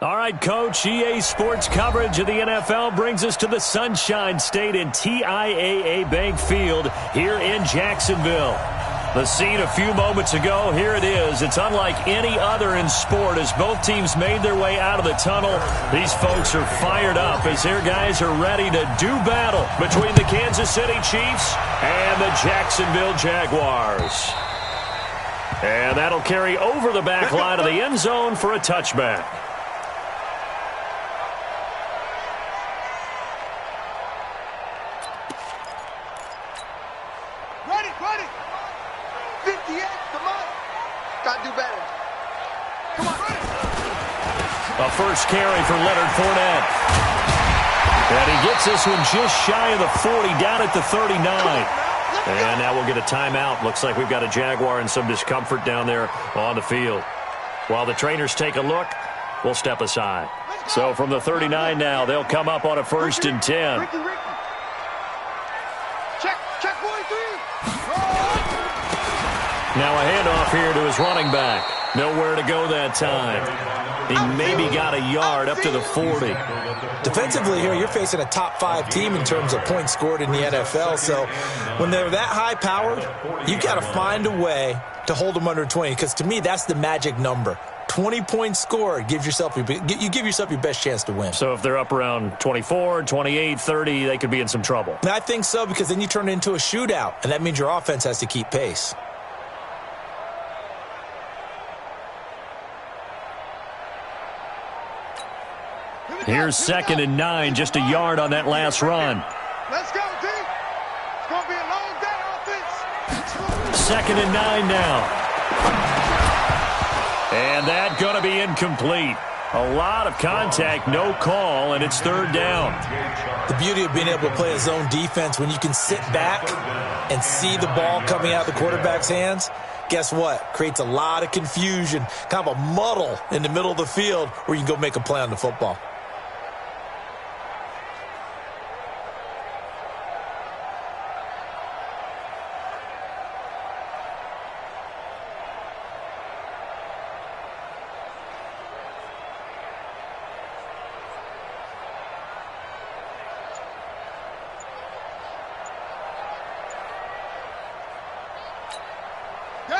All right, Coach, EA Sports coverage of the NFL brings us to the Sunshine State in TIAA Bank Field here in Jacksonville. The scene a few moments ago, here it is. It's unlike any other in sport as both teams made their way out of the tunnel. These folks are fired up as their guys are ready to do battle between the Kansas City Chiefs and the Jacksonville Jaguars. And that'll carry over the back line of the end zone for a touchback. Ready. 58, come on. Gotta do better. Come on, ready. A first carry for Leonard Fournette. And he gets this one just shy of the 40, down at the 39. And now we'll get a timeout. Looks like we've got a Jaguar in some discomfort down there on the field. While the trainers take a look, we'll step aside. So from the 39 now, they'll come up on a 1st and 10. Check 43. Now a handoff here to his running back. Nowhere to go that time. He maybe got a yard up to the 40. Defensively here, you're facing a top 5 team in terms of points scored in the NFL. So when they're that high-powered, you've got to find a way to hold them under 20. Because to me, that's the magic number. 20 points scored, you give yourself your best chance to win. So if they're up around 24, 28, 30, they could be in some trouble. And I think so, because then you turn it into a shootout, and that means your offense has to keep pace. Here's 2nd and 9, just a yard on that last run. Let's go, D. It's going to be a long day offense. 2nd and 9 now. And that going to be incomplete. A lot of contact, no call, and it's 3rd down. The beauty of being able to play a zone defense, when you can sit back and see the ball coming out of the quarterback's hands, guess what? Creates a lot of confusion, kind of a muddle in the middle of the field where you can go make a play on the football.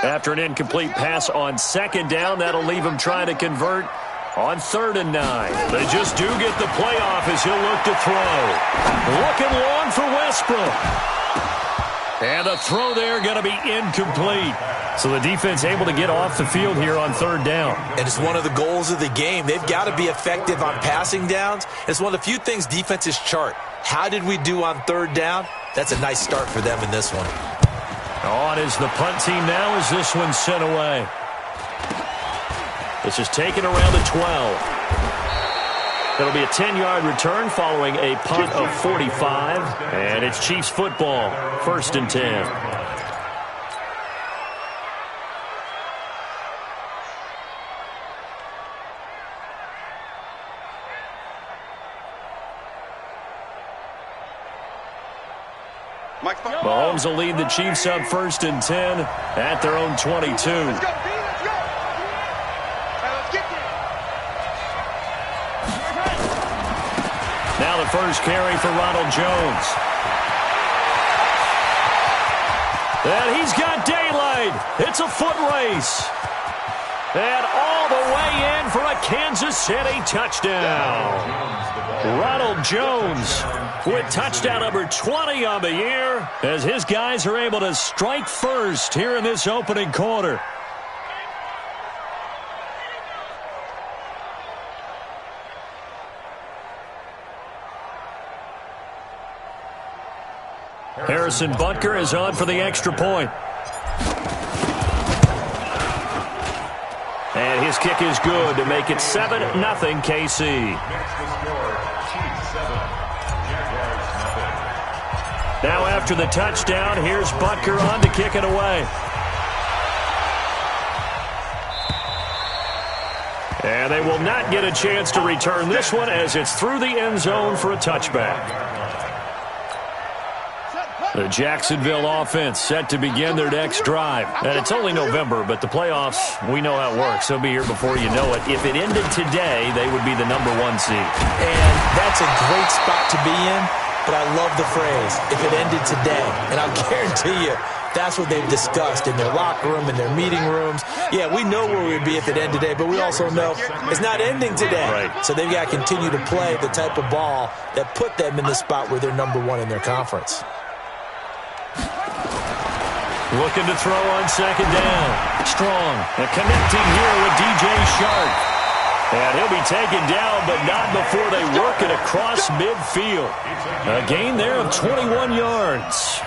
After an incomplete pass on 2nd down, that'll leave him trying to convert on 3rd and 9. They just do get the playoff as he'll look to throw. Looking long for Westbrook. And the throw there going to be incomplete. So the defense able to get off the field here on 3rd down. And it's one of the goals of the game. They've got to be effective on passing downs. It's one of the few things defenses chart. How did we do on 3rd down? That's a nice start for them in this one. On is the punt team now as this one's sent away. This is taken around the 12. It'll be a 10-yard return following a punt of 45. And it's Chiefs football, 1st and 10. Mahomes will lead the Chiefs up 1st and 10 at their own 22. Let's go, D. Let's go. Let's get there. Now the first carry for Ronald Jones. And he's got daylight. It's a foot race. And all the way in for a Kansas City touchdown. Ronald Jones with touchdown number 20 on the year as his guys are able to strike first here in this opening quarter. Harrison Butker is on for the extra point. And his kick is good to make it 7-0 KC. Now after the touchdown, here's Butker on to kick it away. And they will not get a chance to return this one as it's through the end zone for a touchback. Set, The Jacksonville offense set to begin their next drive. And it's only November, but the playoffs, we know how it works. They'll be here before you know it. If it ended today, they would be the #1 seed. And that's a great spot to be in, but I love the phrase, if it ended today. And I'll guarantee you, that's what they've discussed in their locker room, in their meeting rooms. Yeah, we know where we'd be if it ended today, but we also know it's not ending today. Right. So they've got to continue to play the type of ball that put them in the spot where they're #1 in their conference. Looking to throw on second down. Strong. And connecting here with DJ Shark. And he'll be taken down, but not before they work it across midfield. A gain there of 21 yards.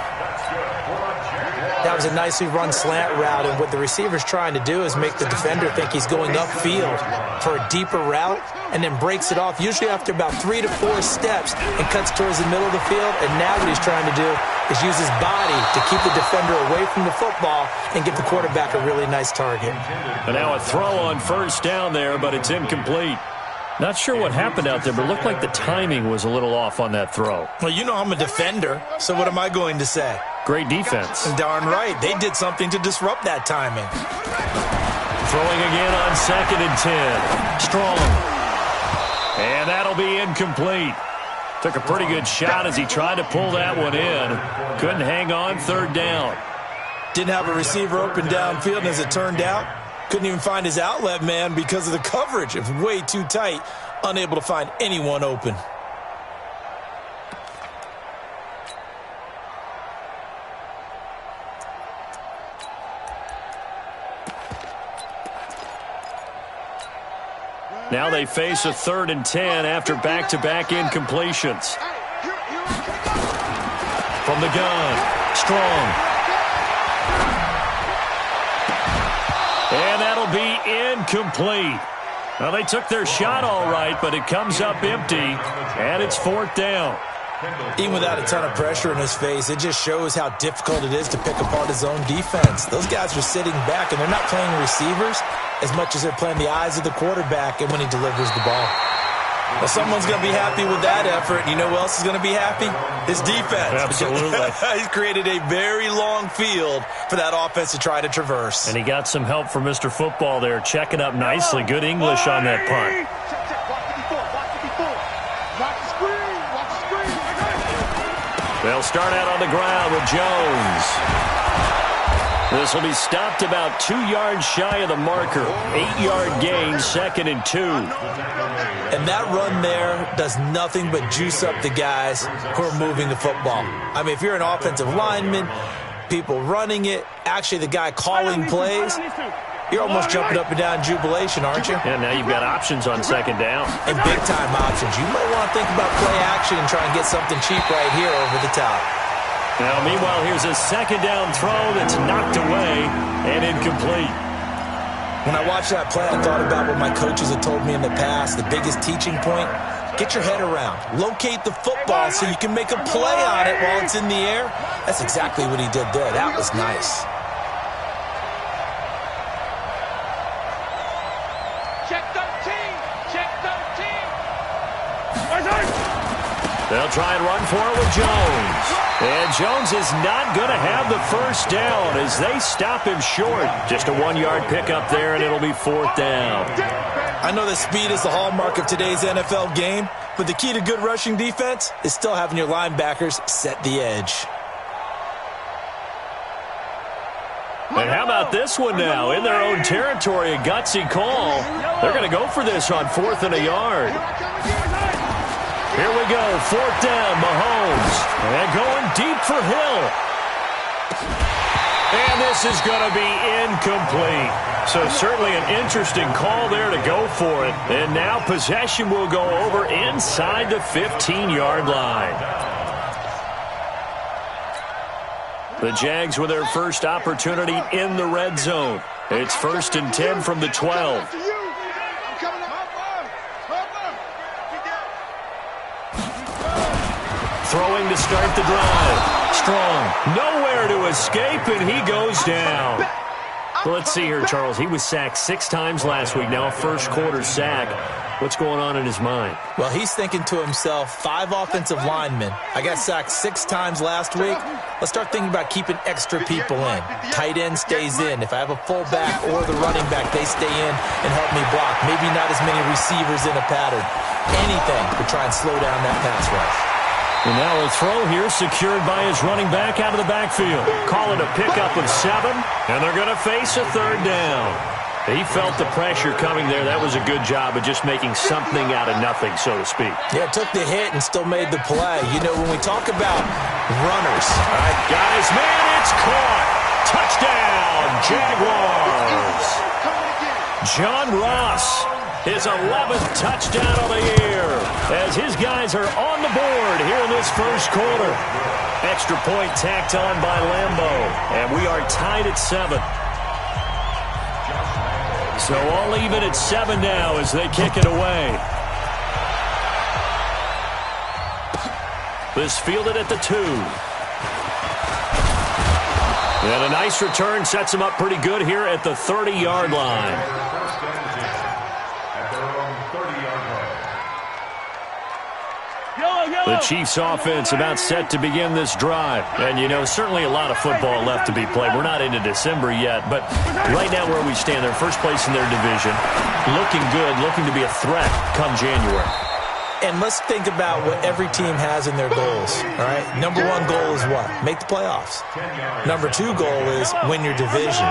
That was a nicely run slant route, and what the receiver's trying to do is make the defender think he's going upfield for a deeper route and then breaks it off, usually after about 3 to 4 steps, and cuts towards the middle of the field. And now what he's trying to do is use his body to keep the defender away from the football and give the quarterback a really nice target. And now a throw on first down there, but it's incomplete. Not sure what happened out there, but it looked like the timing was a little off on that throw. Well, you know I'm a defender, so what am I going to say? Great defense. Darn right. They did something to disrupt that timing. Throwing again on 2nd and 10. Strong. And that'll be incomplete. Took a pretty good shot as he tried to pull that one in. Couldn't hang on 3rd down. Didn't have a receiver open downfield, and as it turned out, couldn't even find his outlet man because of the coverage. It was way too tight, unable to find anyone open. Now they face a 3rd and 10 after back-to-back incompletions. From the gun, Strong. And that'll be incomplete. Well, they took their shot all right, but it comes up empty, and it's 4th down. Even without a ton of pressure in his face, it just shows how difficult it is to pick apart his own defense. Those guys are sitting back, and they're not playing receivers as much as they're playing the eyes of the quarterback and when he delivers the ball. Well, someone's going to be happy with that effort. You know who else is going to be happy? His defense. Absolutely. He's created a very long field for that offense to try to traverse. And he got some help from Mr. Football there, checking up nicely. Good English on that punt. They'll start out on the ground with Jones. This will be stopped about 2 yards shy of the marker. 8-yard gain, 2nd and 2. And that run there does nothing but juice up the guys who are moving the football. I mean, if you're an offensive lineman, people running it, actually the guy calling plays, you're almost jumping up and down in jubilation, aren't you? Yeah, now you've got options on 2nd down. And big-time options. You might want to think about play action and try and get something cheap right here over the top. Now, meanwhile, here's a 2nd down throw that's knocked away and incomplete. When I watched that play, I thought about what my coaches had told me in the past. The biggest teaching point, get your head around. Locate the football so you can make a play on it while it's in the air. That's exactly what he did there. That was nice. Check 13. Check 13. They'll try and run for it with Jones. And Jones is not going to have the first down as they stop him short. Just a 1-yard pickup there, and it'll be 4th down. I know that speed is the hallmark of today's NFL game, but the key to good rushing defense is still having your linebackers set the edge. And how about this one now? In their own territory, a gutsy call. They're going to go for this on 4th and a yard. Here we go, 4th down, Mahomes. And going deep for Hill. And this is going to be incomplete. So certainly an interesting call there to go for it. And now possession will go over inside the 15-yard line. The Jags with their first opportunity in the red zone. It's 1st and 10 from the 12. Throwing to start the drive. Strong. Nowhere to escape, and he goes down. Well, let's see here, Charles. He was sacked 6 times last week. Now a first-quarter sack. What's going on in his mind? Well, he's thinking to himself, 5 offensive linemen. I got sacked 6 times last week. Let's start thinking about keeping extra people in. Tight end stays in. If I have a fullback or the running back, they stay in and help me block. Maybe not as many receivers in a pattern. Anything to try and slow down that pass rush. And now a throw here secured by his running back out of the backfield. Call it a pickup of 7, and they're going to face a 3rd down. He felt the pressure coming there. That was a good job of just making something out of nothing, so to speak. Yeah, took the hit and still made the play. You know, when we talk about runners. All right, got his man. It's caught. Touchdown, Jaguars. John Ross, his 11th touchdown of the year, as his guys are on the board here in this first quarter. Extra point tacked on by Lambeau, and we are tied at 7. So all even at 7 now as they kick it away. This fielded at the 2. And a nice return sets him up pretty good here at the 30-yard line. The Chiefs offense about set to begin this drive. And, you know, certainly a lot of football left to be played. We're not into December yet, but right now where we stand, they're first place in their division. Looking good, looking to be a threat come January. And let's think about what every team has in their goals, all right? Number 1 goal is what? Make the playoffs. Number 2 goal is win your division.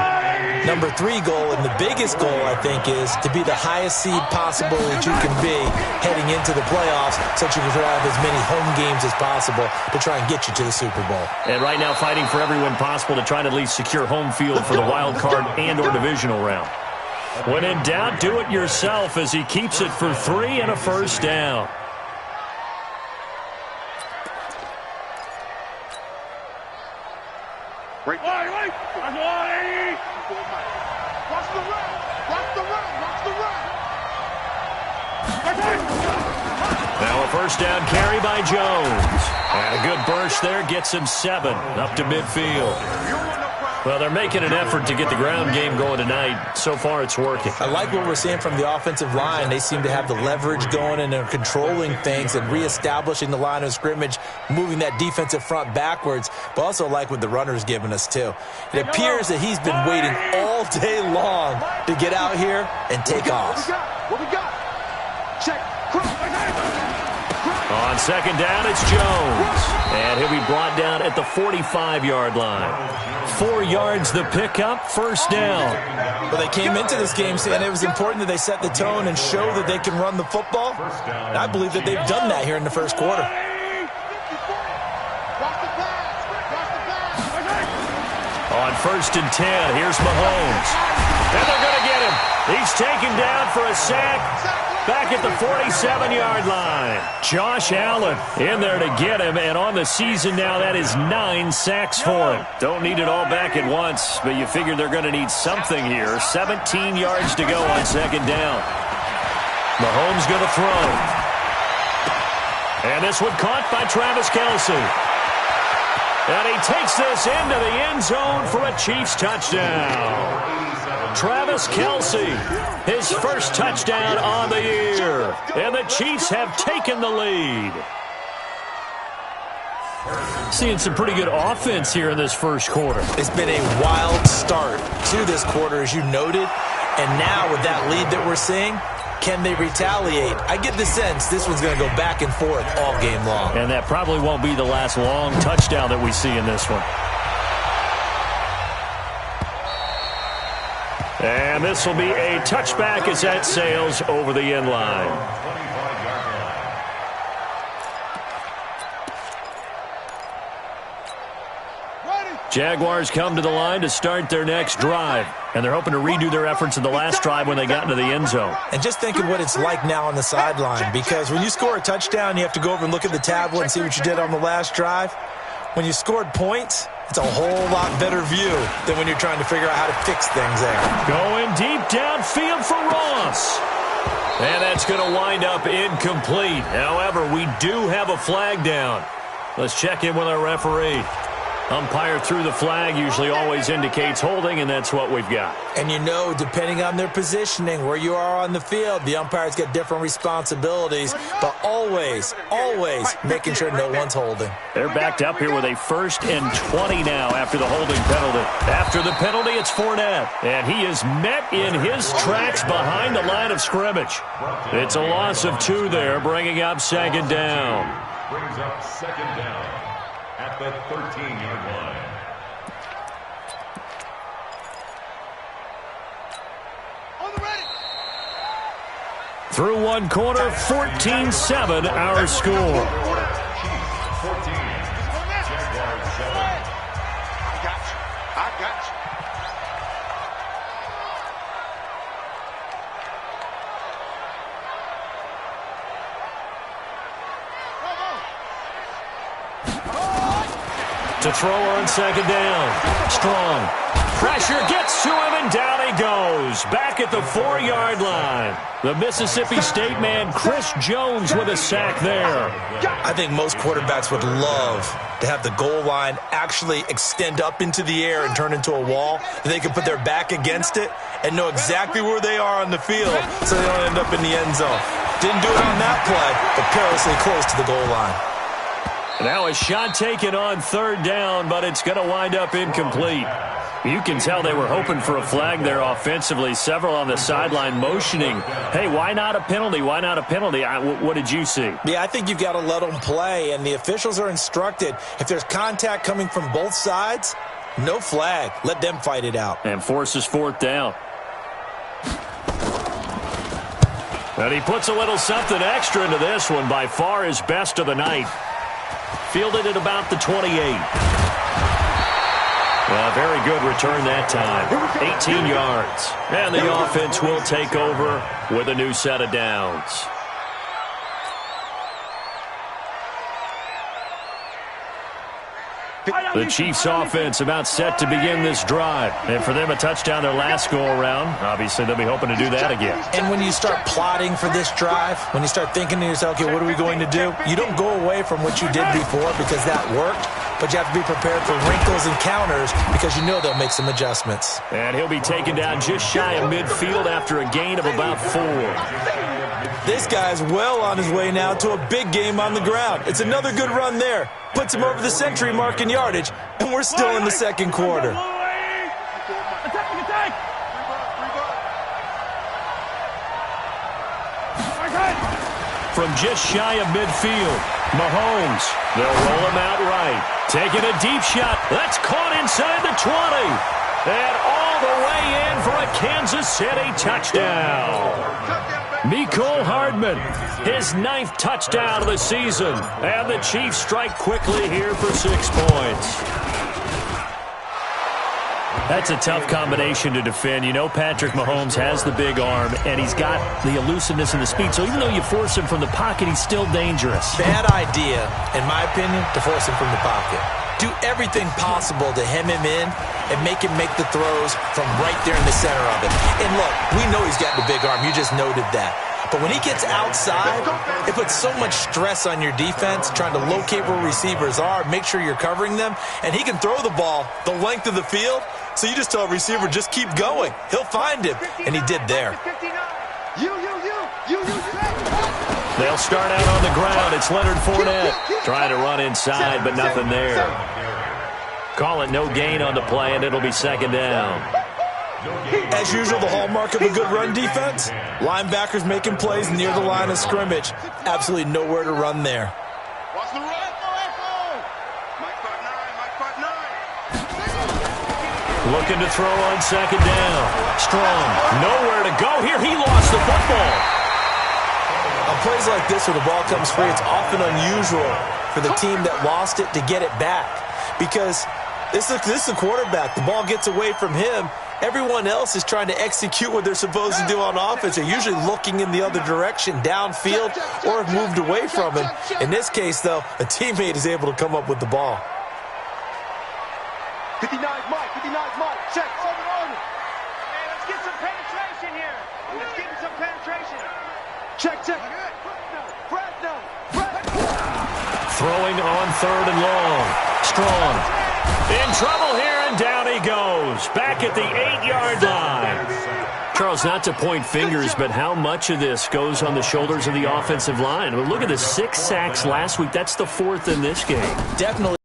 Number 3 goal, and the biggest goal, I think, is to be the highest seed possible that you can be heading into the playoffs so that you can have as many home games as possible to try and get you to the Super Bowl. And right now fighting for every win possible to try to at least secure home field for the wild card and or divisional round. When in doubt, do it yourself as he keeps it for 3 and a first down. Wait. Watch the run. Watch the run. Now a first down carry by Jones. And a good burst there gets him 7 up to midfield. Well, they're making an effort to get the ground game going tonight. So far, it's working. I like what we're seeing from the offensive line. They seem to have the leverage going, and they're controlling things and reestablishing the line of scrimmage, moving that defensive front backwards, but also like what the runner's giving us, too. It appears that he's been waiting all day long to get out here and take off. What we got? Check. On second down, it's Jones. And he'll be brought down at the 45-yard line. 4 yards the pickup, first down. Well, they came into this game saying it was important that they set the tone and show that they can run the football. And I believe that they've done that here in the first quarter. On first and 10, here's Mahomes. And they're going to get him. He's taken down for a sack. Back at the 47-yard line. Josh Allen in there to get him, and on the season now, that is 9 sacks for him. Don't need it all back at once, but you figure they're going to need something here. 17 yards to go on second down. Mahomes going to throw. And this one caught by Travis Kelce. And he takes this into the end zone for a Chiefs touchdown. Travis Kelce, his first touchdown on the year. And the Chiefs have taken the lead. Seeing some pretty good offense here in this first quarter. It's been a wild start to this quarter, as you noted. And now with that lead that we're seeing, can they retaliate? I get the sense this one's going to go back and forth all game long. And that probably won't be the last long touchdown that we see in this one. And this will be a touchback as that sails over the end line. Jaguars come to the line to start their next drive. And they're hoping to redo their efforts in the last drive when they got into the end zone. And just think of what it's like now on the sideline. Because when you score a touchdown, you have to go over and look at the tablet and see what you did on the last drive. When you scored points, it's a whole lot better view than when you're trying to figure out how to fix things there. Going deep downfield for Ross. And that's going to wind up incomplete. However, we do have a flag down. Let's check in with our referee. Umpire threw the flag, usually always indicates holding, and that's what we've got. And you know, depending on their positioning, where you are on the field, the umpires get different responsibilities, but always making sure no one's holding. They're backed up here with a 1st and 20 now after the holding penalty. After the penalty, it's Fournette, and he is met in his tracks behind the line of scrimmage. It's a loss of 2 there, bringing up 2nd down. Brings up 2nd down at the 13-yard line. Through one quarter, 14-7 our score. Chiefs 14, Jaguars 7. I got you. To throw on 2nd down. Strong. Pressure gets to him, and down he goes. Back at the 4-yard line. The Mississippi State man, Chris Jones, with a sack there. I think most quarterbacks would love to have the goal line actually extend up into the air and turn into a wall. They can put their back against it and know exactly where they are on the field so they don't end up in the end zone. Didn't do it on that play, but perilously close to the goal line. Now a shot taken on 3rd down, but it's going to wind up incomplete. You can tell they were hoping for a flag there offensively. Several on the sideline motioning, hey, why not a penalty? Why not a penalty? What did you see? Yeah, I think you've got to let them play, and the officials are instructed. If there's contact coming from both sides, no flag. Let them fight it out. And forces 4th down. And he puts a little something extra into this one. By far his best of the night. Fielded at about the 28. Very good return that time. 18 yards. And the offense will take over with a new set of downs. The Chiefs offense about set to begin this drive. And for them, a touchdown their last go-around. Obviously, they'll be hoping to do that again. And when you start plotting for this drive, when you start thinking to yourself, okay, what are we going to do? You don't go away from what you did before because that worked, but you have to be prepared for wrinkles and counters because you know they'll make some adjustments. And he'll be taken down just shy of midfield after a gain of about 4. This guy's well on his way now to a big game on the ground. It's another good run there. Puts him over the century mark in yardage, and we're still in the 2nd quarter. From just shy of midfield, Mahomes, they'll roll him out right. Taking a deep shot. That's caught inside the 20. And all the way in for a Kansas City touchdown. Mecole Hardman, his 9th touchdown of the season. And the Chiefs strike quickly here for 6 points. That's a tough combination to defend. You know Patrick Mahomes has the big arm, and he's got the elusiveness and the speed. So even though you force him from the pocket, he's still dangerous. Bad idea, in my opinion, to force him from the pocket. Do everything possible to hem him in and make him make the throws from right there in the center of it. And look, we know he's got the big arm. You just noted that. But when he gets outside, it puts so much stress on your defense trying to locate where receivers are, make sure you're covering them, and he can throw the ball the length of the field. So you just tell a receiver, just keep going. He'll find him, and he did there. They'll start out on the ground. It's Leonard Fournette trying to run inside, but nothing there. Call it no gain on the play, and it'll be 2nd down. As usual, the hallmark of a good run defense, linebackers making plays near the line of scrimmage. Absolutely nowhere to run there. Watch the run. Mike 5'9", Looking to throw on 2nd down. Strong. Nowhere to go here. He lost the football. On plays like this where the ball comes free, it's often unusual for the team that lost it to get it back. Because this is a quarterback. The ball gets away from him. Everyone else is trying to execute what they're supposed to do on offense. They're usually looking in the other direction, downfield, or have moved away from him. In this case, though, a teammate is able to come up with the ball. 59 Mike. Check. Hey, let's get some penetration here. Let's get some penetration. Check. Throwing on 3rd and long. Strong. In trouble here, and down he goes. Back at the 8-yard line. Charles, not to point fingers, but how much of this goes on the shoulders of the offensive line? I mean, look at the 6 sacks last week. That's the 4th in this game. Definitely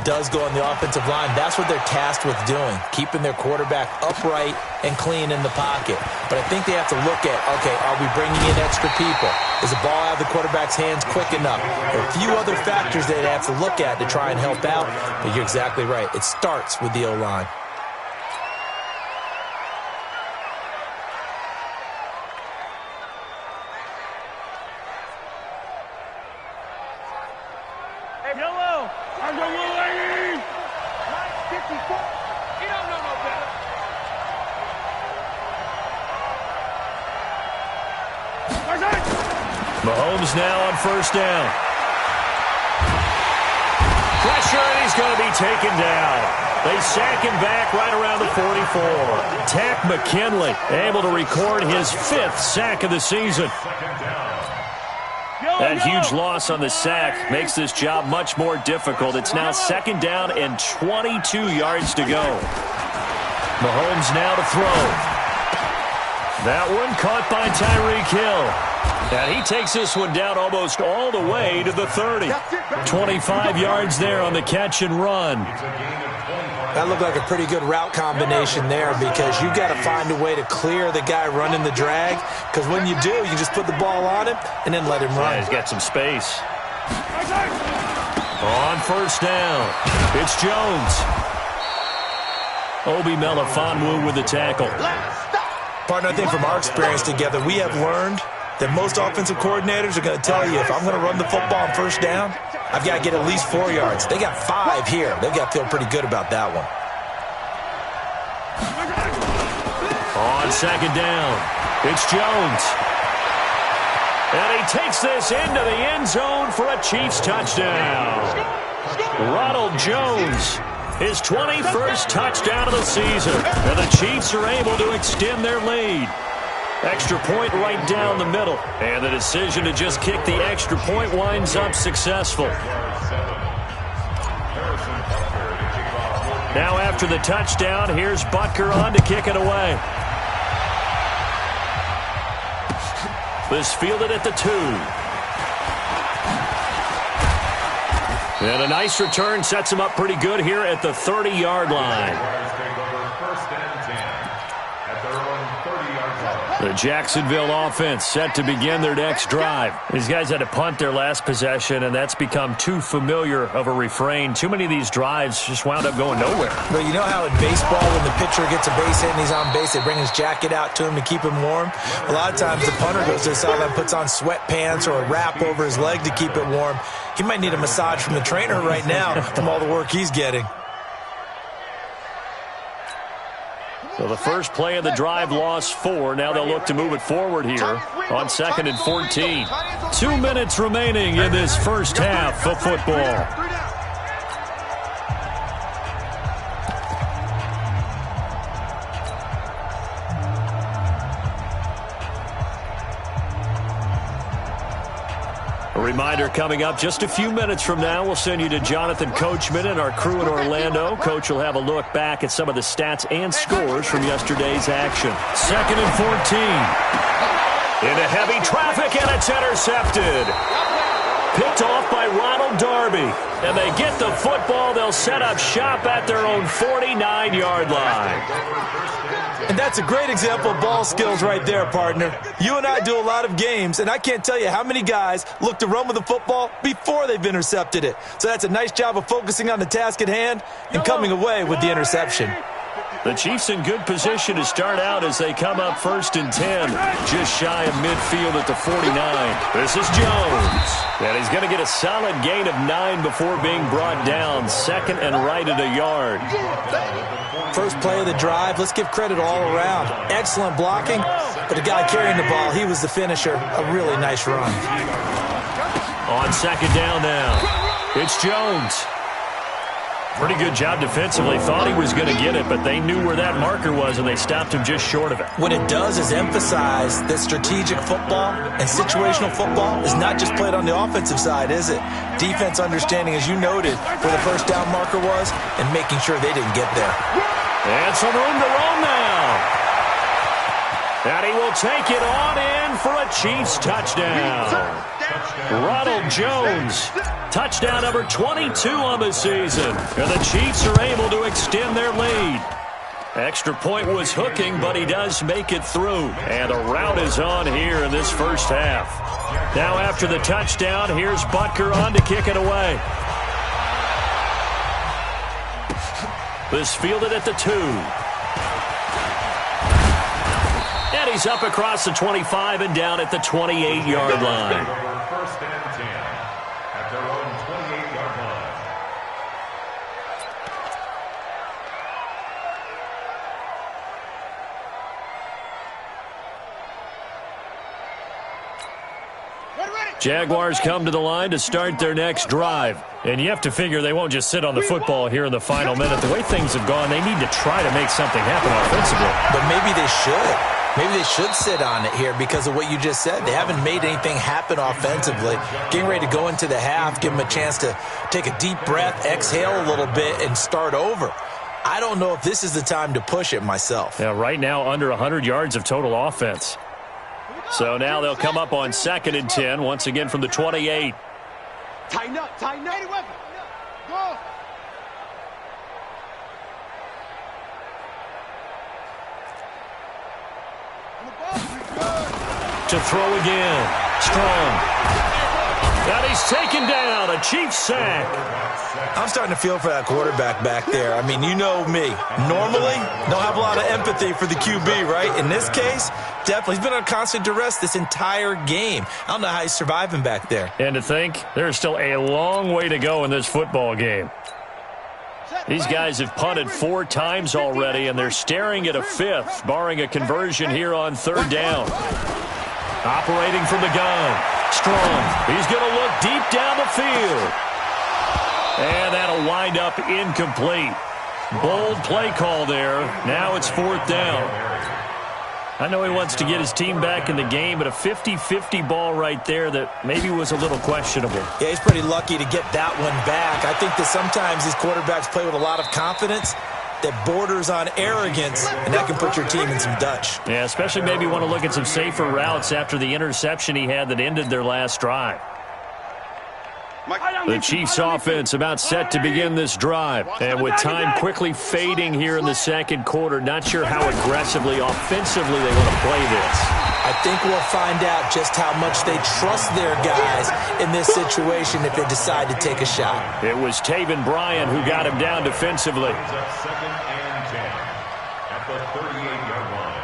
does go on the offensive line. That's what they're tasked with doing, keeping their quarterback upright and clean in the pocket. But I think they have to look at, okay, are we bringing in extra people? Is the ball out of the quarterback's hands quick enough? There are a few other factors they have to look at to try and help out, but you're exactly right. It starts with the O-line. Mahomes now on first down. Pressure, and he's going to be taken down. They sack him back right around the 44. Takk McKinley able to record his 5th sack of the season. That huge loss on the sack makes this job much more difficult. It's now 2nd down and 22 yards to go. Mahomes now to throw. That one caught by Tyreek Hill. And he takes this one down almost all the way to the 30. 25 yards there on the catch and run. That looked like a pretty good route combination there, because you've got to find a way to clear the guy running the drag, because when you do, you just put the ball on him and then let him run. Yeah, he's got some space. On first down, it's Jones. Obi Melifonwu with the tackle. Partner, I think from our experience together, we have learned that most offensive coordinators are going to tell you, if I'm going to run the football on first down, I've got to get at least 4 yards. They got 5 here. They've got to feel pretty good about that one. On 2nd down, it's Jones. And he takes this into the end zone for a Chiefs touchdown. Ronald Jones, his 21st touchdown of the season. And the Chiefs are able to extend their lead. Extra point right down the middle. And the decision to just kick the extra point winds up successful. Now after the touchdown, here's Butker on to kick it away. This fielded at the 2. And a nice return sets him up pretty good here at the 30-yard line. The Jacksonville offense set to begin their next drive. These guys had to punt their last possession, and that's become too familiar of a refrain. Too many of these drives just wound up going nowhere. But you know how in baseball, when the pitcher gets a base hit and he's on base, they bring his jacket out to him to keep him warm? A lot of times the punter goes to the sideline, puts on sweatpants or a wrap over his leg to keep it warm. He might need a massage from the trainer right now from all the work he's getting. So the first play of the drive lost 4. Now they'll look to move it forward here on 2nd and 14. 2 minutes remaining in this first half of football. A reminder coming up just a few minutes from now, we'll send you to Jonathan Coachman and our crew in Orlando. Coach will have a look back at some of the stats and scores from yesterday's action. 2nd and 14. Into heavy traffic, and it's intercepted. Picked off by Ronald Darby. And they get the football. They'll set up shop at their own 49-yard line. And that's a great example of ball skills right there, partner. You and I do a lot of games, and I can't tell you how many guys look to run with the football before they've intercepted it. So that's a nice job of focusing on the task at hand and coming away with the interception. The Chiefs in good position to start out as they come up 1st and 10. Just shy of midfield at the 49. This is Jones. And he's going to get a solid gain of 9 before being brought down. 2nd and right at a yard. First play of the drive, let's give credit all around. Excellent blocking, but the guy carrying the ball, he was the finisher. A really nice run. On 2nd down now, it's Jones. Pretty good job defensively. Thought he was going to get it, but they knew where that marker was, and they stopped him just short of it. What it does is emphasize that strategic football and situational football is not just played on the offensive side, is it? Defense understanding, as you noted, where the first down marker was and making sure they didn't get there. And some room to roam now. And he will take it on in for a Chiefs touchdown. Ronald Jones, touchdown number 22 on the season. And the Chiefs are able to extend their lead. Extra point was hooking, but he does make it through. And the route is on here in this first half. Now after the touchdown, here's Butker on to kick it away. This fielded at the 2. And he's up across the 25 and down at the 28-yard line. First and 10 at their own 28-yard line. Jaguars come to the line to start their next drive. And you have to figure they won't just sit on the football here in the final minute. The way things have gone, they need to try to make something happen offensively. But maybe they should. Maybe they should sit on it here because of what you just said. They haven't made anything happen offensively. Getting ready to go into the half, give them a chance to take a deep breath, exhale a little bit, and start over. I don't know if this is the time to push it myself. Yeah, right now under 100 yards of total offense. So now they'll come up on 2nd and 10, once again from the 28. Tighten up, tighten up. Go. To throw again. Strong. And he's taken down. A Chiefs sack. I'm starting to feel for that quarterback back there. I mean, you know me. Normally, don't have a lot of empathy for the QB, right? In this case, definitely. He's been on constant duress this entire game. I don't know how he's surviving back there. And to think, there's still a long way to go in this football game. These guys have punted 4 times already, and they're staring at a 5th, barring a conversion here on 3rd down. Operating from the gun. Strong. He's going to look deep down the field. And that'll wind up incomplete. Bold play call there. Now it's 4th down. I know he wants to get his team back in the game, but a 50-50 ball right there that maybe was a little questionable. Yeah, he's pretty lucky to get that one back. I think that sometimes these quarterbacks play with a lot of confidence that borders on arrogance, and that can put your team in some Dutch. Yeah, especially maybe want to look at some safer routes after the interception he had that ended their last drive. The Chiefs offense about set to begin this drive. And with time quickly fading here in the second quarter, not sure how aggressively, offensively they want to play this. I think we'll find out just how much they trust their guys in this situation if they decide to take a shot. It was Taven Bryan who got him down defensively. 2nd and 10 at the 38-yard line.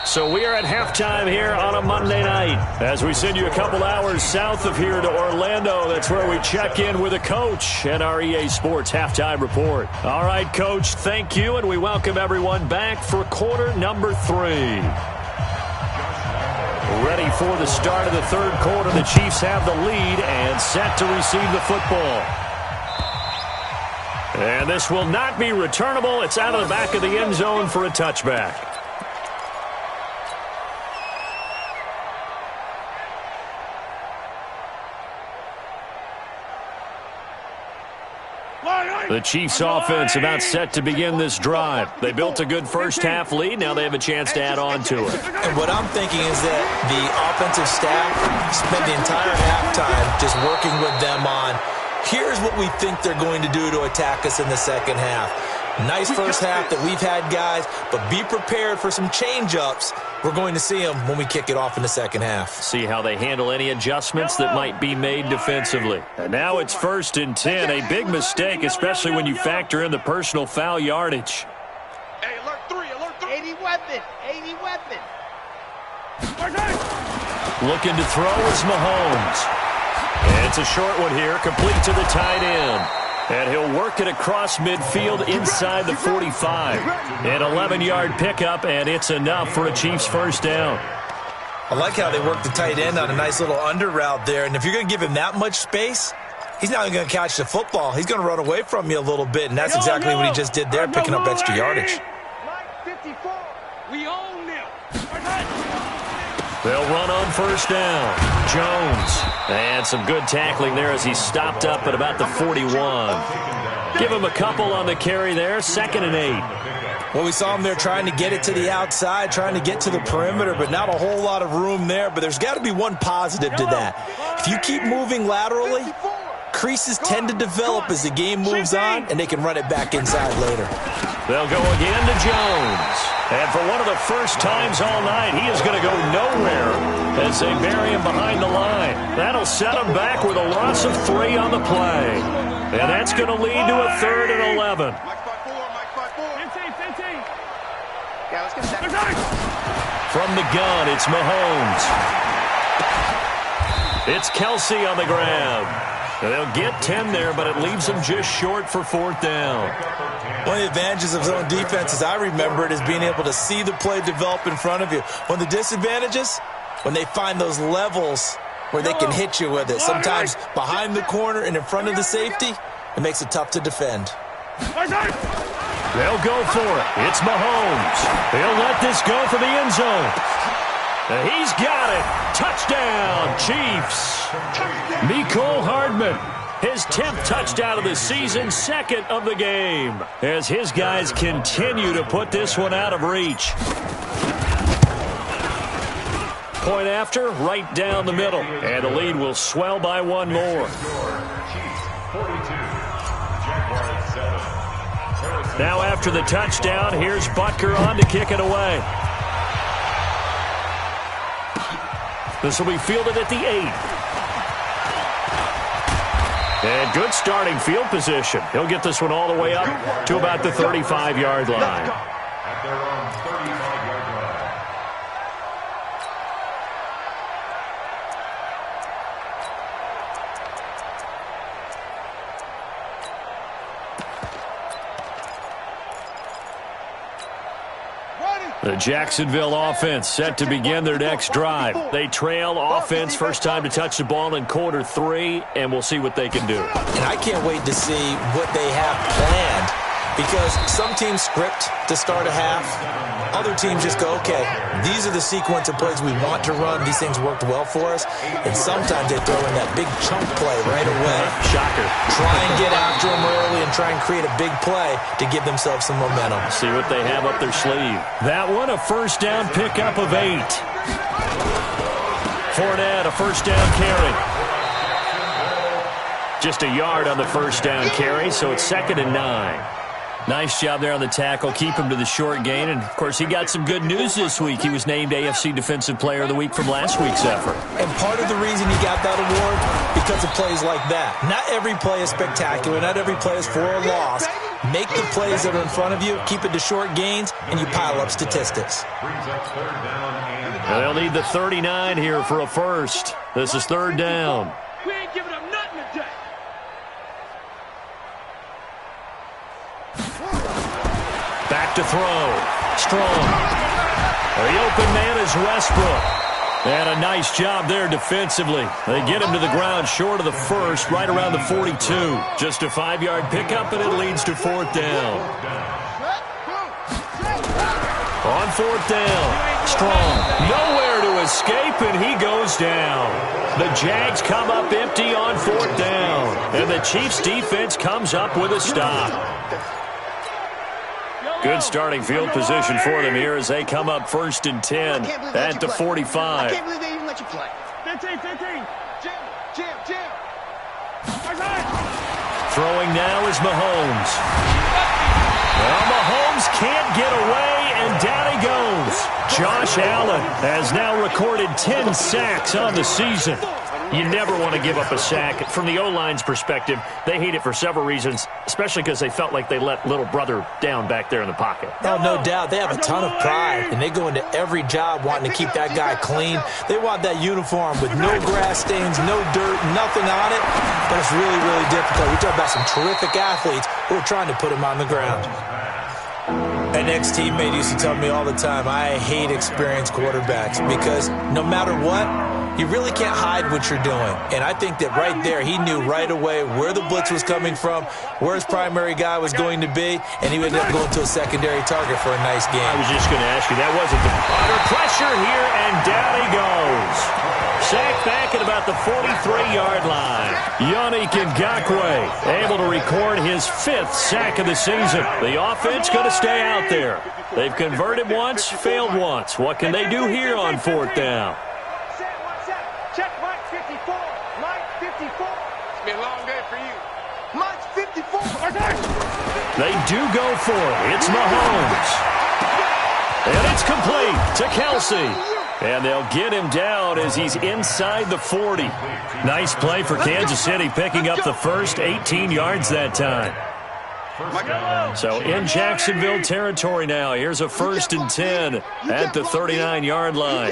So we are at halftime here on a Monday night as we send you a couple hours south of here to Orlando. That's where we check in with a coach and our EA Sports halftime report. All right, Coach, thank you, and we welcome everyone back for quarter number 3. Ready for the start of the 3rd quarter. The Chiefs have the lead and set to receive the football. And this will not be returnable. It's out of the back of the end zone for a touchback. The Chiefs offense about set to begin this drive. They built a good first half lead. Now they have a chance to add on to it. And what I'm thinking is that the offensive staff spent the entire halftime just working with them on, here's what we think they're going to do to attack us in the second half. Nice first half that we've had, guys, but be prepared for some change-ups. We're going to see them when we kick it off in the second half. See how they handle any adjustments that might be made defensively. And now it's 1st and 10. A big mistake, especially when you factor in the personal foul yardage. Hey, alert 3, alert 3. 80 weapon, 80 weapon. Looking to throw is Mahomes. And it's a short one here, complete to the tight end. And he'll work it across midfield inside the 45. An 11-yard pickup, and it's enough for a Chiefs first down. I like how they work the tight end on a nice little under route there. And if you're going to give him that much space, he's not going to catch the football. He's going to run away from you a little bit, and that's exactly what he just did there, picking up extra yardage. We own them. They'll run on first down. Jones. And some good tackling there as he stopped up at about the 41. Give him a couple on the carry there. 2nd and 8. Well, we saw him there trying to get it to the outside, trying to get to the perimeter, but not a whole lot of room there. But there's got to be one positive to that. If you keep moving laterally, creases tend to develop as the game moves on, and they can run it back inside later. They'll go again to Jones. And for one of the first times all night, he is going to go nowhere as they bury him behind the line. That'll set him back with a loss of 3 on the play. And that's going to lead to a 3rd and 11. From the gun, it's Mahomes. It's Kelsey on the grab. They'll get 10 there, but it leaves them just short for 4th down. One of the advantages of zone defense, as I remember it, is being able to see the play develop in front of you. One of the disadvantages, when they find those levels where they can hit you with it. Sometimes behind the corner and in front of the safety, it makes it tough to defend. They'll go for it. It's Mahomes. He'll let this go for the end zone. He's got it. Touchdown, Chiefs. Mecole Hardman, his 10th touchdown of the season, 2nd of the game, as his guys continue to put this one out of reach. Point after, right down the middle, and the lead will swell by 1 more. Now after the touchdown, here's Butker on to kick it away. This will be fielded at the 8. And good starting field position. He'll get this one all the way up to about the 35-yard line. At their own 35-yard line. The Jacksonville offense set to begin their next drive. They trail offense, first time to touch the ball in quarter 3, and we'll see what they can do. And I can't wait to see what they have planned, because some teams script to start a half. Other teams just go, okay, these are the sequence of plays we want to run. These things worked well for us. And sometimes they throw in that big chunk play right away. Shocker. Try and get after them early and try and create a big play to give themselves some momentum. See what they have up their sleeve. That one, a first down pickup of 8. Fournette, a first down carry. Just a yard on the first down carry, so it's 2nd and 9. Nice job there on the tackle. Keep him to the short gain. And, of course, he got some good news this week. He was named AFC Defensive Player of the Week from last week's effort. And part of the reason he got that award, because of plays like that. Not every play is spectacular. Not every play is for a loss. Make the plays that are in front of you, keep it to short gains, and you pile up statistics. They'll need the 39 here for a first. This is 3rd down. We ain't giving up nothing today. Back to throw. Strong. The open man is Westbrook. And a nice job there defensively. They get him to the ground short of the first, right around the 42. Just a 5-yard pickup, and it leads to 4th down. On 4th down, Strong. Nowhere to escape, and he goes down. The Jags come up empty on 4th down. And the Chiefs' defense comes up with a stop. Good starting field position for them here as they come up 1st and 10 at the 45. I can't believe they even let you play. 15. Jim. Throwing now is Mahomes. Well, Mahomes can't get away, and down he goes. Josh Allen has now recorded 10 sacks on the season. You never want to give up a sack. From the O-line's perspective, they hate it for several reasons, especially because they felt like they let little brother down back there in the pocket. Oh, no doubt. They have a ton of pride, and they go into every job wanting to keep that guy clean. They want that uniform with no grass stains, no dirt, nothing on it, but it's really, really difficult. We're talking about some terrific athletes who are trying to put him on the ground. An ex-teammate used to tell me all the time, I hate experienced quarterbacks because no matter what, you really can't hide what you're doing. And I think that right there, he knew right away where the blitz was coming from, where his primary guy was going to be, and he ended up going to a secondary target for a nice game. I was just going to ask you, that wasn't the under pressure here, and down he goes. Sacked back at about the 43-yard line. Yannick Ngakoue able to record his 5th sack of the season. The offense going to stay out there. They've converted once, failed once. What can they do here on 4th down? Check Mike 54. Mike 54. It's been a long day for you. Mike 54. They do go for it. It's Mahomes. And it's complete to Kelsey. And they'll get him down as he's inside the 40. Nice play for Kansas City, picking up the first 18 yards that time. So in Jacksonville territory now. Here's a 1st and 10 at the 39-yard line.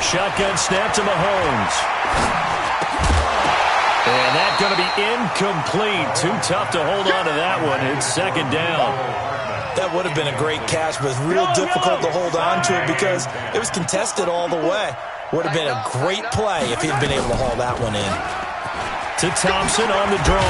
Shotgun snap to Mahomes. And that's going to be incomplete. Too tough to hold on to that one. It's 2nd down. That would have been a great catch, but it's real difficult to hold on to it because it was contested all the way. Would have been a great play if he'd been able to haul that one in. To Thompson on the draw.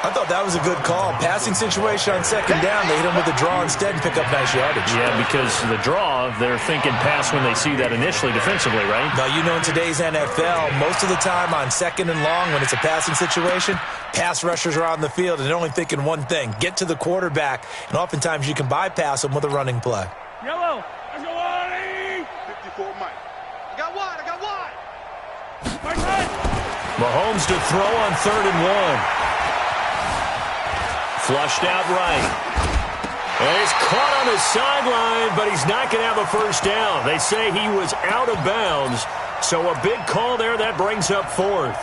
I thought that was a good call. Passing situation on 2nd down, they hit him with a draw instead and pick up nice yardage. Yeah, because the draw, they're thinking pass when they see that initially defensively, right? Now, you know in today's NFL, most of the time on 2nd and long when it's a passing situation, pass rushers are on the field and they're only thinking one thing, get to the quarterback. And oftentimes you can bypass them with a running play. Yellow. Let's go, Wally. 54 Mike. I got wide. Mahomes to throw on 3rd and 1. Flushed out right. And he's caught on the sideline, but he's not going to have a 1st down. They say he was out of bounds, so a big call there. That brings up 4th.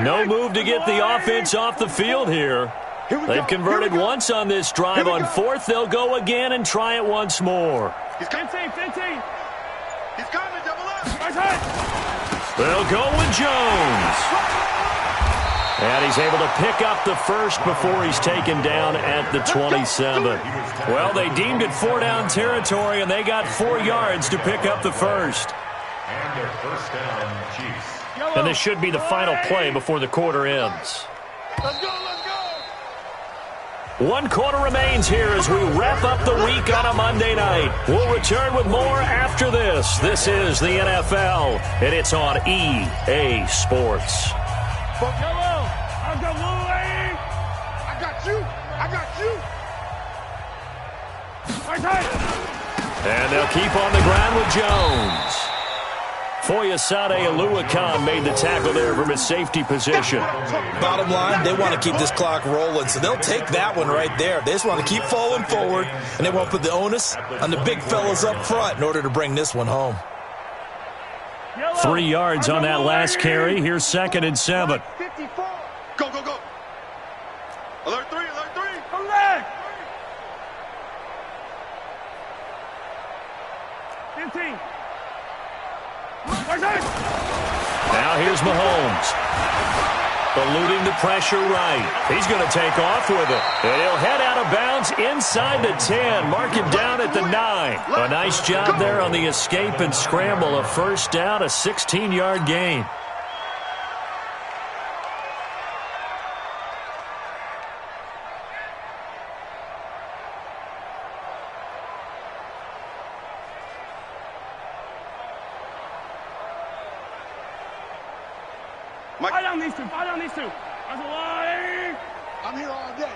No move to get the offense off the field here. They've converted once on this drive. On 4th, they'll go again and try it once more. He's 15. He's coming, double up. They'll go with Jones. And he's able to pick up the 1st before he's taken down at the 27. Well, they deemed it 4-down territory, and they got 4 yards to pick up the 1st. And their 1st down, Chiefs. And this should be the final play before the quarter ends. Let's go. 1 quarter remains here as we wrap up the week on a Monday night. We'll return with more after this. This is the NFL, and it's on EA Sports. I got you. And they'll keep on the ground with Jones. Foyesade Oluwakan made the tackle there from his safety position. Bottom line, they want to keep this clock rolling, so they'll take that one right there. They just want to keep falling forward, and they won't put the onus on the big fellas up front in order to bring this one home. 3 yards on that last carry. Here's 2nd and 7. 54. Go. Alert 3. Come back. 15. Now here's Mahomes. Eluding the pressure right. He's going to take off with it. And he'll head out of bounds inside the 10. Mark him down at the 9. A nice job there on the escape and scramble. A 1st down, a 16-yard gain. Fall down these two. That's a lie. I'm here all day.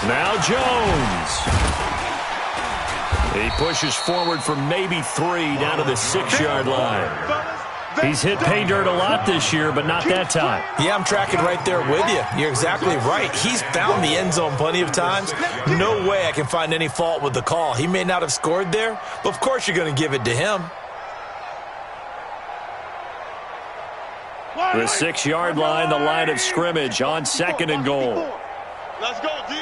Now Jones. He pushes forward for maybe 3 down to the 6-yard line. He's hit pay dirt a lot this year, but not that time. Yeah, I'm tracking right there with you. You're exactly right. He's found the end zone plenty of times. No way I can find any fault with the call. He may not have scored there, but of course you're going to give it to him. The 6-yard line, the line of scrimmage on 2nd and goal. Let's go, D.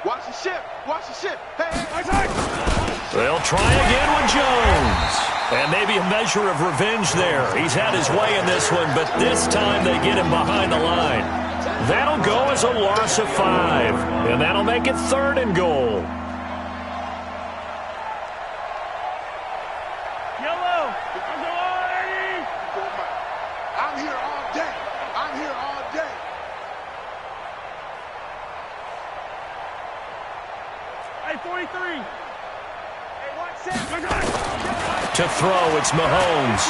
Watch the ship. Watch the ship. Hey. They'll try again with Jones. And maybe a measure of revenge there. He's had his way in this one, but this time they get him behind the line. That'll go as a loss of 5. And that'll make it 3rd and goal. Yellow. I'm here all day. I'm here all day. Hey, 43. To throw, it's Mahomes.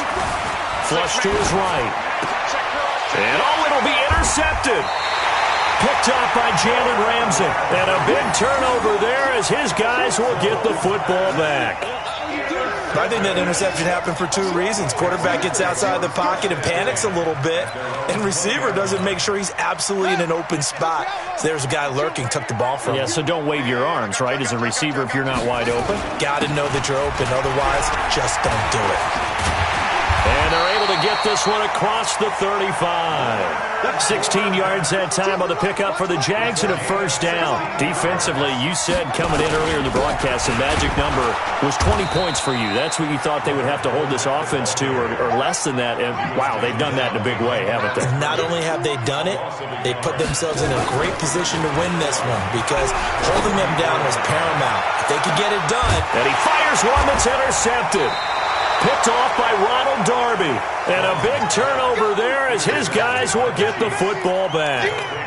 Flush to his right. And it'll be intercepted. Picked off by Jalen Ramsey. And a big turnover there as his guys will get the football back. I think that interception happened for 2 reasons. Quarterback gets outside the pocket and panics a little bit, and receiver doesn't make sure he's absolutely in an open spot. So there's a guy lurking, took the ball from him. Yeah, so don't wave your arms, right, as a receiver if you're not wide open. Got to know that you're open, otherwise just don't do it. And they're able to get this one across the 35. 16 yards that time on the pickup for the Jags and a 1st down. Defensively, you said coming in earlier in the broadcast, the magic number was 20 points for you. That's what you thought they would have to hold this offense to, or less than that. And, wow, they've done that in a big way, haven't they? Not only have they done it, they put themselves in a great position to win this one because holding them down was paramount. If they could get it done. And he fires one that's intercepted. Picked off by Ronald Darby. And a big turnover there as his guys will get the football back.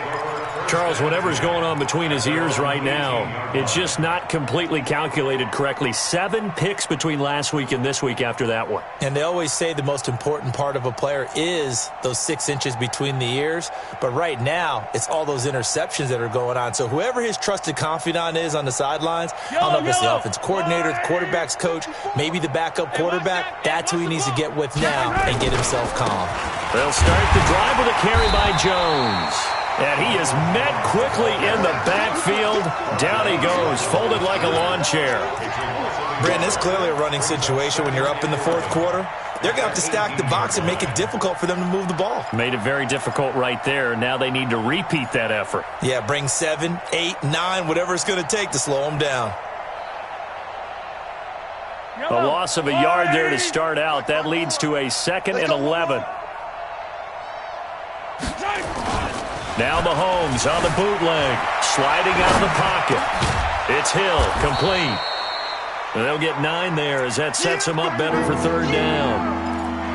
Charles, whatever's going on between his ears right now, it's just not completely calculated correctly. 7 picks between last week and this week after that one. And they always say the most important part of a player is those 6 inches between the ears. But right now, it's all those interceptions that are going on. So whoever his trusted confidant is on the sidelines, I don't know if it's the offense coordinator, the quarterback's coach, maybe the backup quarterback, that's who he needs to get with now and get himself calm. They'll start the drive with a carry by Jones. And he is met quickly in the backfield. Down he goes, folded like a lawn chair. Brandon, it's clearly a running situation when you're up in the 4th quarter. They're going to have to stack the box and make it difficult for them to move the ball. Made it very difficult right there. Now they need to repeat that effort. Yeah, bring 7, 8, 9, whatever it's going to take to slow them down. A loss of a yard there to start out. That leads to a 2nd and 11. Now Mahomes on the bootleg, sliding out of the pocket. It's Hill, complete. And they'll get 9 there as that sets him up better for 3rd down.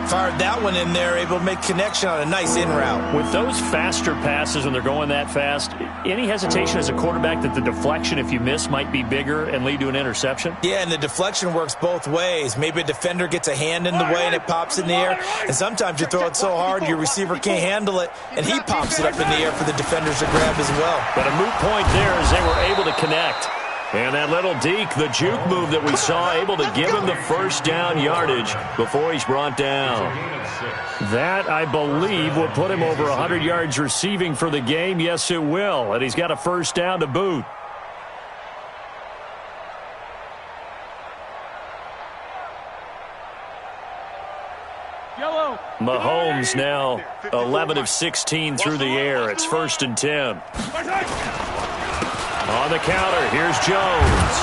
Fired that one in there, able to make connection on a nice in route. With those faster passes when they're going that fast, any hesitation as a quarterback that the deflection, if you miss, might be bigger and lead to an interception? Yeah, and the deflection works both ways. Maybe a defender gets a hand in the way and it pops in the air. And sometimes you throw it so hard your receiver can't handle it, and he pops it up in the air for the defenders to grab as well. But a moot point there as they were able to connect. And that little deke, the juke move that we saw, able to give him the 1st down yardage before he's brought down. That, I believe, will put him over 100 yards receiving for the game. Yes, it will. And he's got a 1st down to boot. Yellow. Mahomes now 11 of 16 through the air. It's 1st and 10. On the counter, here's Jones.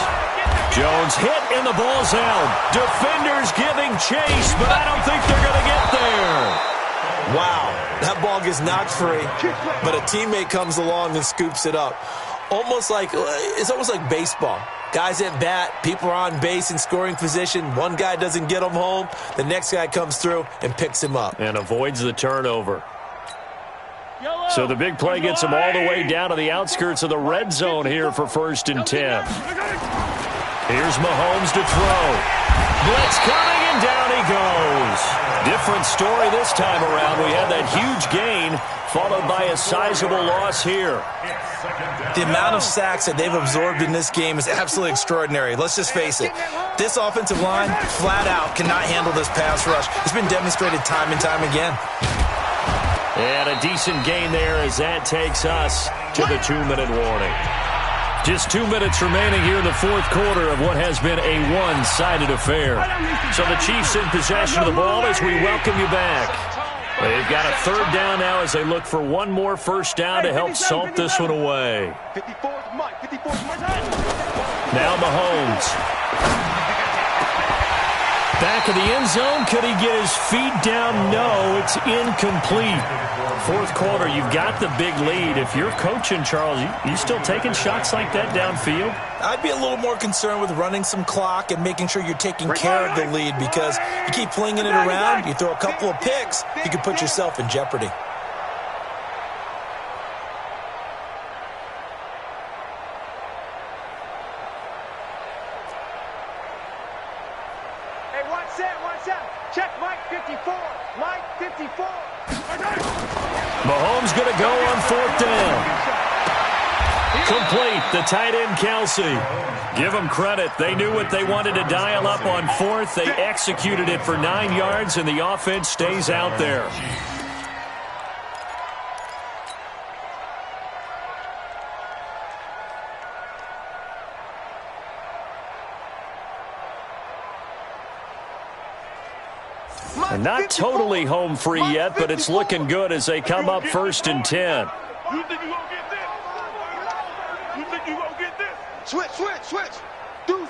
Jones hit and the ball's out. Defenders giving chase, but I don't think they're going to get there. Wow, that ball gets knocked free, but a teammate comes along and scoops it up. It's almost like baseball. Guys at bat, people are on base in scoring position. One guy doesn't get him home. The next guy comes through and picks him up. And avoids the turnover. So the big play gets him all the way down to the outskirts of the red zone here for 1st and 10. Here's Mahomes to throw. Blitz coming, and down he goes. Different story this time around. We had that huge gain, followed by a sizable loss here. The amount of sacks that they've absorbed in this game is absolutely extraordinary. Let's just face it. This offensive line, flat out, cannot handle this pass rush. It's been demonstrated time and time again. And a decent gain there as that takes us to the 2-minute warning. Just 2 minutes remaining here in the 4th quarter of what has been a one-sided affair. So the Chiefs in possession of the ball as we welcome you back. They've got a third down now as they look for one more first down to help salt this one away. 54's Mike. 54's Mike. Now Mahomes. Back of the end zone. Could he get his feet down? No, it's incomplete. Fourth quarter, you've got the big lead. If you're coaching, Charles, you still taking shots like that downfield? I'd be a little more concerned with running some clock and making sure you're taking care of the lead, because you keep flinging it around, you throw a couple of picks, you can put yourself in jeopardy. Check Mike 54. Mike 54. Mahomes going to go on fourth down. Complete. The tight end, Kelsey. Give them credit. They knew what they wanted to dial up on fourth. They executed it for 9 yards, and the offense stays out there. And not totally home free yet, but it's looking good as they come up 1st and 10. You think you gonna get this? You think you gonna get this? Switch. Deuce.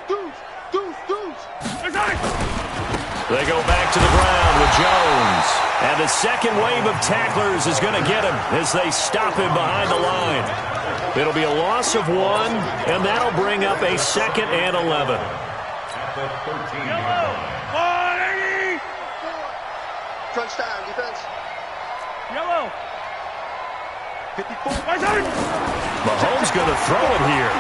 They go back to the ground with Jones. And the second wave of tacklers is going to get him as they stop him behind the line. It'll be a loss of 1, and that'll bring up a 2nd and 11. At the 13-yard line. Crunch time, defense. Yellow. 54. Mahomes going to throw it here.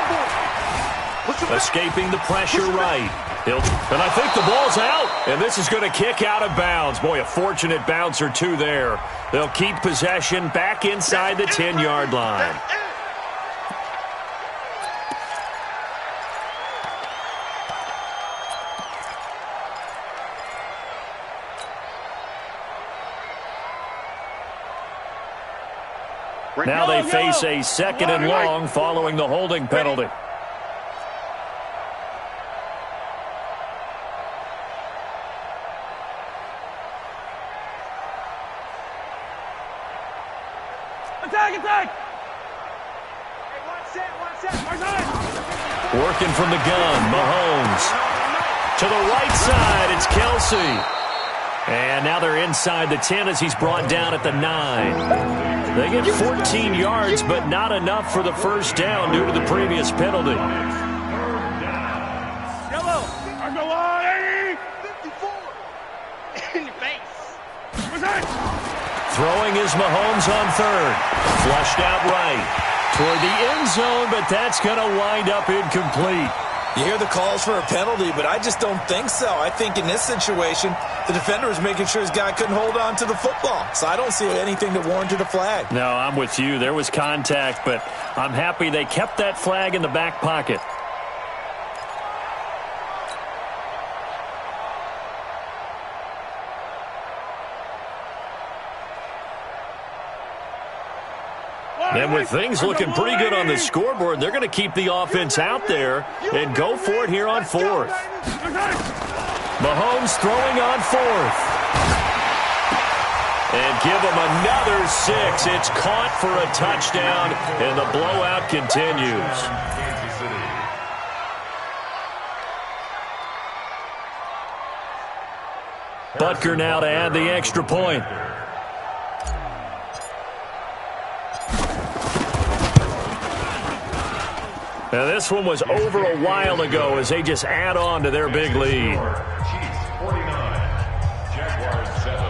Escaping the pressure right. And I think the ball's out. And this is going to kick out of bounds. Boy, a fortunate bounce or two there. They'll keep possession back inside the 10-yard line. Now they face a 2nd and long following the holding penalty. Attack! Working from the gun, Mahomes. To the right side, it's Kelsey. And now they're inside the 10 as he's brought down at the 9. They get 14 yards, but not enough for the first down due to the previous penalty. Yellow. I go on, 54. In your face. Throwing is Mahomes on third. Flushed out right. Toward the end zone, but that's going to wind up incomplete. You hear the calls for a penalty, but I just don't think so. I think in this situation, the defender was making sure his guy couldn't hold on to the football. So I don't see anything that warranted a flag. No, I'm with you. There was contact, but I'm happy they kept that flag in the back pocket. And with things looking pretty good on the scoreboard, they're going to keep the offense out there and go for it here on fourth. Mahomes throwing on fourth. And give him another 6. It's caught for a touchdown, and the blowout continues. Butker now to add the extra point. Now, this one was over a while ago as they just add on to their big lead. Chiefs 49, Jaguars 7.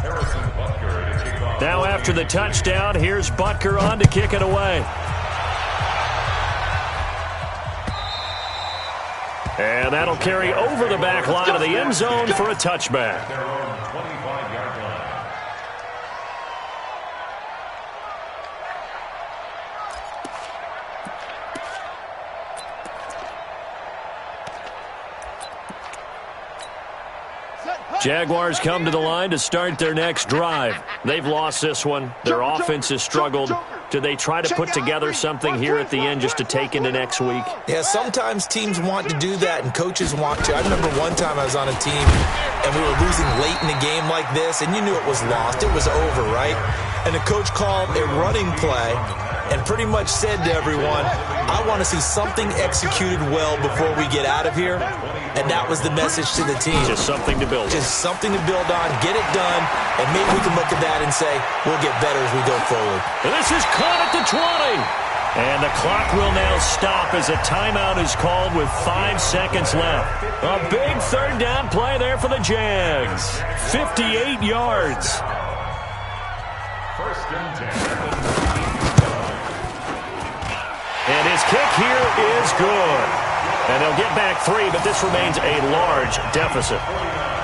Harrison Butker to kick off. Now, after the touchdown, here's Butker on to kick it away. And that'll carry over the back line of the end zone for a touchback. Their own 25-yard line. Jaguars come to the line to start their next drive. They've lost this one. Their offense has struggled. Do they try to put together something here at the end just to take into next week? Yeah, sometimes teams want to do that and coaches want to. I remember one time I was on a team and we were losing late in the game like this, and you knew it was lost. It was over, right? And the coach called a running play and pretty much said to everyone, I want to see something executed well before we get out of here. And that was the message to the team. Just something to build on. Just something to build on, get it done, and maybe we can look at that and say, we'll get better as we go forward. And this is caught at the 20. And the clock will now stop as a timeout is called with 5 seconds left. A big third down play there for the Jags. 58 yards. First and 10. And his kick here is good. And they'll get back 3, but this remains a large deficit.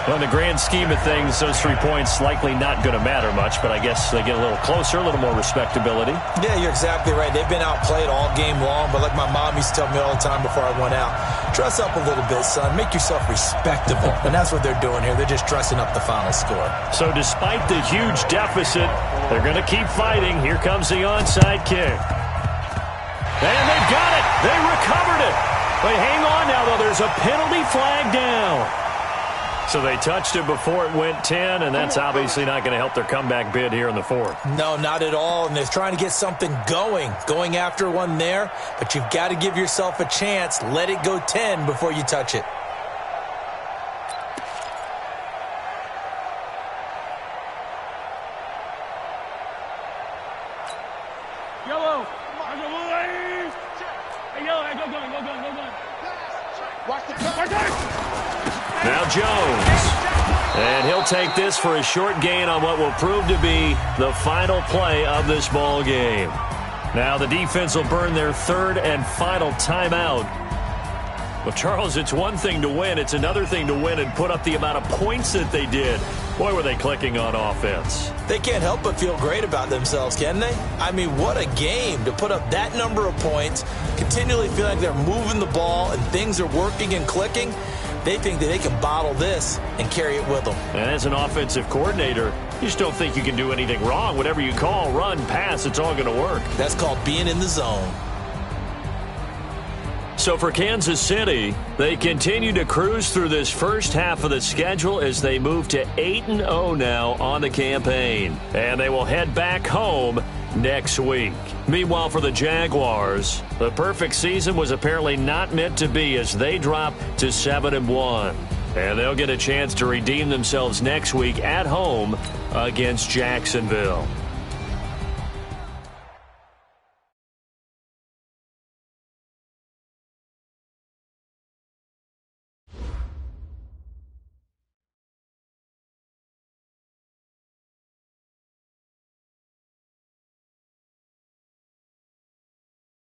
Well, in the grand scheme of things, those 3 points likely not going to matter much, but I guess they get a little closer, a little more respectability. Yeah, you're exactly right. They've been outplayed all game long, but like my mom used to tell me all the time before I went out, dress up a little bit, son. Make yourself respectable. And that's what they're doing here. They're just dressing up the final score. So despite the huge deficit, they're going to keep fighting. Here comes the onside kick. And they've got it. They recovered it. But hang on now, though. There's a penalty flag down. So they touched it before it went 10, and that's obviously not going to help their comeback bid here in the fourth. No, not at all, and they're trying to get something going after one there, but you've got to give yourself a chance. Let it go 10 before you touch it. Yellow. Now Jones. And he'll take this for a short gain on what will prove to be the final play of this ball game. Now the defense will burn their third and final timeout. Well, Charles, it's one thing to win. It's another thing to win and put up the amount of points that they did. Boy, were they clicking on offense. They can't help but feel great about themselves, can they? I mean, what a game to put up that number of points, continually feel like they're moving the ball and things are working and clicking. They think that they can bottle this and carry it with them. And as an offensive coordinator, you just don't think you can do anything wrong. Whatever you call, run, pass, it's all going to work. That's called being in the zone. So for Kansas City, they continue to cruise through this first half of the schedule as they move to 8-0 now on the campaign. And they will head back home next week. Meanwhile, for the Jaguars, the perfect season was apparently not meant to be as they drop to 7-1. And they'll get a chance to redeem themselves next week at home against Jacksonville.